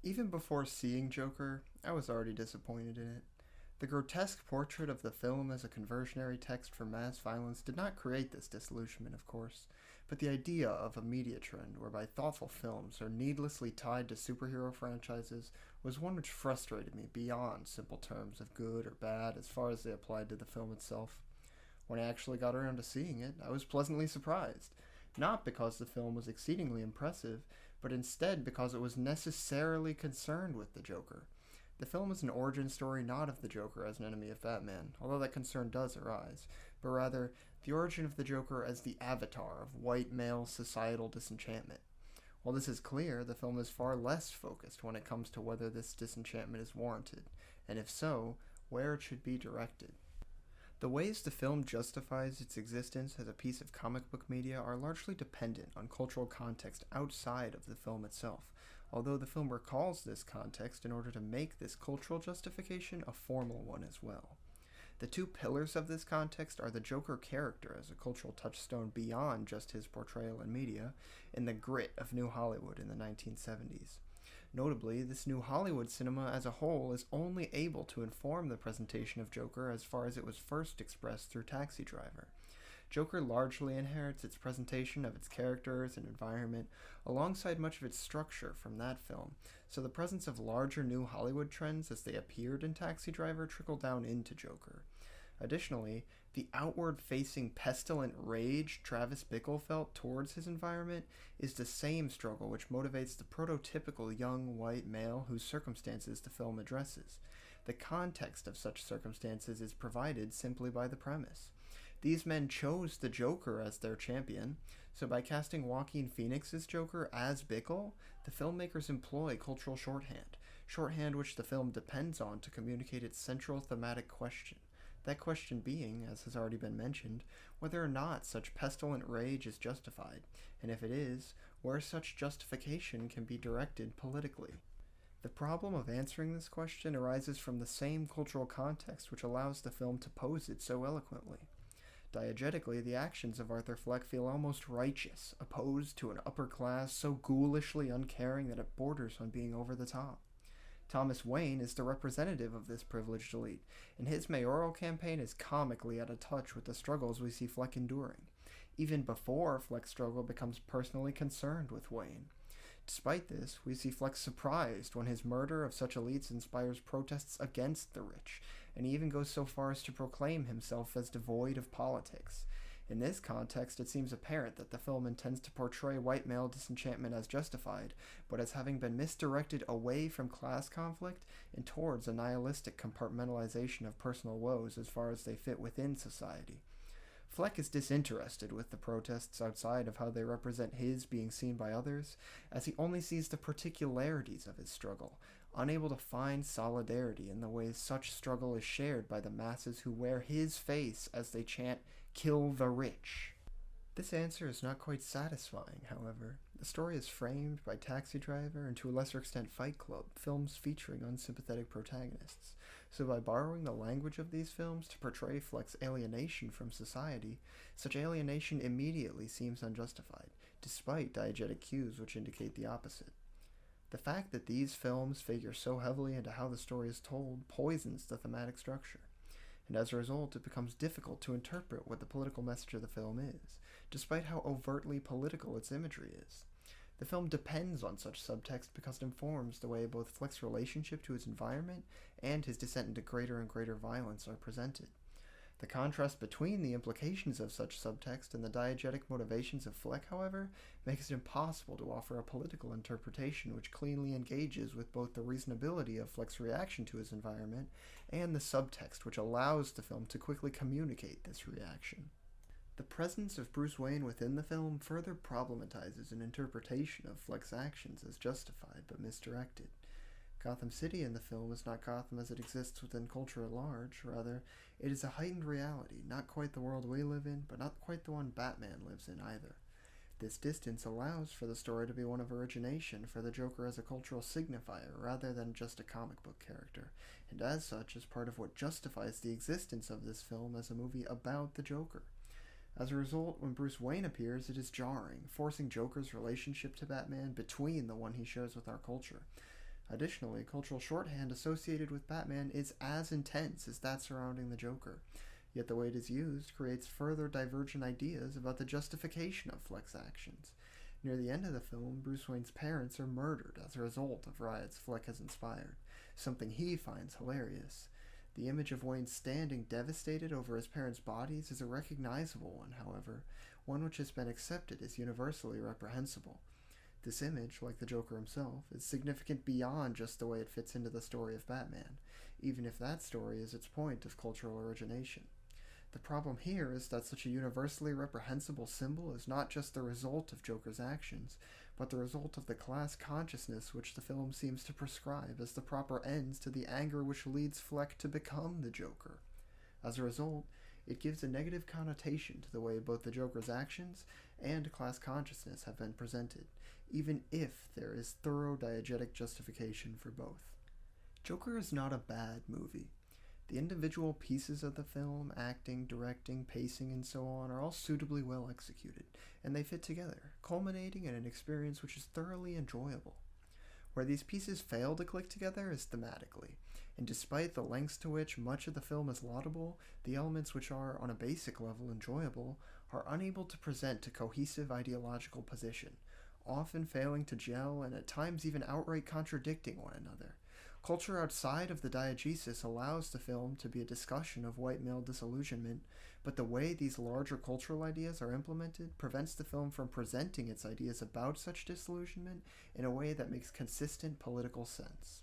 Even before seeing Joker, I was already disappointed in it. The grotesque portrait of the film as a conversionary text for mass violence did not create this disillusionment, of course, but the idea of a media trend whereby thoughtful films are needlessly tied to superhero franchises was one which frustrated me beyond simple terms of good or bad as far as they applied to the film itself. When I actually got around to seeing it, I was pleasantly surprised. Not because the film was exceedingly impressive, but instead because it was necessarily concerned with the Joker. The film is an origin story not of the Joker as an enemy of Batman, although that concern does arise, but rather the origin of the Joker as the avatar of white male societal disenchantment. While this is clear, the film is far less focused when it comes to whether this disenchantment is warranted, and if so, where it should be directed. The ways the film justifies its existence as a piece of comic book media are largely dependent on cultural context outside of the film itself, although the film recalls this context in order to make this cultural justification a formal one as well. The two pillars of this context are the Joker character as a cultural touchstone beyond just his portrayal in media, and the grit of New Hollywood in the 1970s. Notably, this new Hollywood cinema as a whole is only able to inform the presentation of Joker as far as it was first expressed through Taxi Driver. Joker largely inherits its presentation of its characters and environment alongside much of its structure from that film, so the presence of larger new Hollywood trends as they appeared in Taxi Driver trickled down into Joker. Additionally, the outward-facing pestilent rage Travis Bickle felt towards his environment is the same struggle which motivates the prototypical young white male whose circumstances the film addresses. The context of such circumstances is provided simply by the premise. These men chose the Joker as their champion, so by casting Joaquin Phoenix's Joker as Bickle, the filmmakers employ cultural shorthand which the film depends on to communicate its central thematic question. That question being, as has already been mentioned, whether or not such pestilent rage is justified, and if it is, where such justification can be directed politically. The problem of answering this question arises from the same cultural context which allows the film to pose it so eloquently. Diegetically, the actions of Arthur Fleck feel almost righteous, opposed to an upper class so ghoulishly uncaring that it borders on being over the top. Thomas Wayne is the representative of this privileged elite, and his mayoral campaign is comically out of touch with the struggles we see Fleck enduring, even before Fleck's struggle becomes personally concerned with Wayne. Despite this, we see Fleck surprised when his murder of such elites inspires protests against the rich, and he even goes so far as to proclaim himself as devoid of politics. In this context, it seems apparent that the film intends to portray white male disenchantment as justified, but as having been misdirected away from class conflict and towards a nihilistic compartmentalization of personal woes as far as they fit within society. Fleck is disinterested with the protests outside of how they represent his being seen by others, as he only sees the particularities of his struggle, unable to find solidarity in the ways such struggle is shared by the masses who wear his face as they chant, "Kill the rich." This answer is not quite satisfying, however. The story is framed by Taxi Driver and to a lesser extent Fight Club, films featuring unsympathetic protagonists. So by borrowing the language of these films to portray Fleck's alienation from society, such alienation immediately seems unjustified, despite diegetic cues which indicate the opposite. The fact that these films figure so heavily into how the story is told poisons the thematic structure, and as a result it becomes difficult to interpret what the political message of the film is, despite how overtly political its imagery is. The film depends on such subtext because it informs the way both Fleck's relationship to his environment and his descent into greater and greater violence are presented. The contrast between the implications of such subtext and the diegetic motivations of Fleck, however, makes it impossible to offer a political interpretation which cleanly engages with both the reasonability of Fleck's reaction to his environment and the subtext which allows the film to quickly communicate this reaction. The presence of Bruce Wayne within the film further problematizes an interpretation of Fleck's actions as justified but misdirected. Gotham City in the film is not Gotham as it exists within culture at large. Rather, it is a heightened reality, not quite the world we live in, but not quite the one Batman lives in either. This distance allows for the story to be one of origination for the Joker as a cultural signifier rather than just a comic book character, and as such is part of what justifies the existence of this film as a movie about the Joker. As a result, when Bruce Wayne appears, it is jarring, forcing Joker's relationship to Batman between the one he shares with our culture. Additionally, cultural shorthand associated with Batman is as intense as that surrounding the Joker, yet the way it is used creates further divergent ideas about the justification of Fleck's actions. Near the end of the film, Bruce Wayne's parents are murdered as a result of riots Fleck has inspired, something he finds hilarious. The image of Wayne standing devastated over his parents' bodies is a recognizable one, however, one which has been accepted as universally reprehensible. This image, like the Joker himself, is significant beyond just the way it fits into the story of Batman, even if that story is its point of cultural origination. The problem here is that such a universally reprehensible symbol is not just the result of Joker's actions, but the result of the class consciousness which the film seems to prescribe as the proper ends to the anger which leads Fleck to become the Joker. As a result, it gives a negative connotation to the way both the Joker's actions and class consciousness have been presented, even if there is thorough diegetic justification for both. Joker is not a bad movie. The individual pieces of the film, acting, directing, pacing, and so on, are all suitably well executed, and they fit together, culminating in an experience which is thoroughly enjoyable. Where these pieces fail to click together is thematically, and despite the lengths to which much of the film is laudable, the elements which are, on a basic level, enjoyable, are unable to present a cohesive ideological position, often failing to gel and at times even outright contradicting one another. Culture outside of the diegesis allows the film to be a discussion of white male disillusionment, but the way these larger cultural ideas are implemented prevents the film from presenting its ideas about such disillusionment in a way that makes consistent political sense.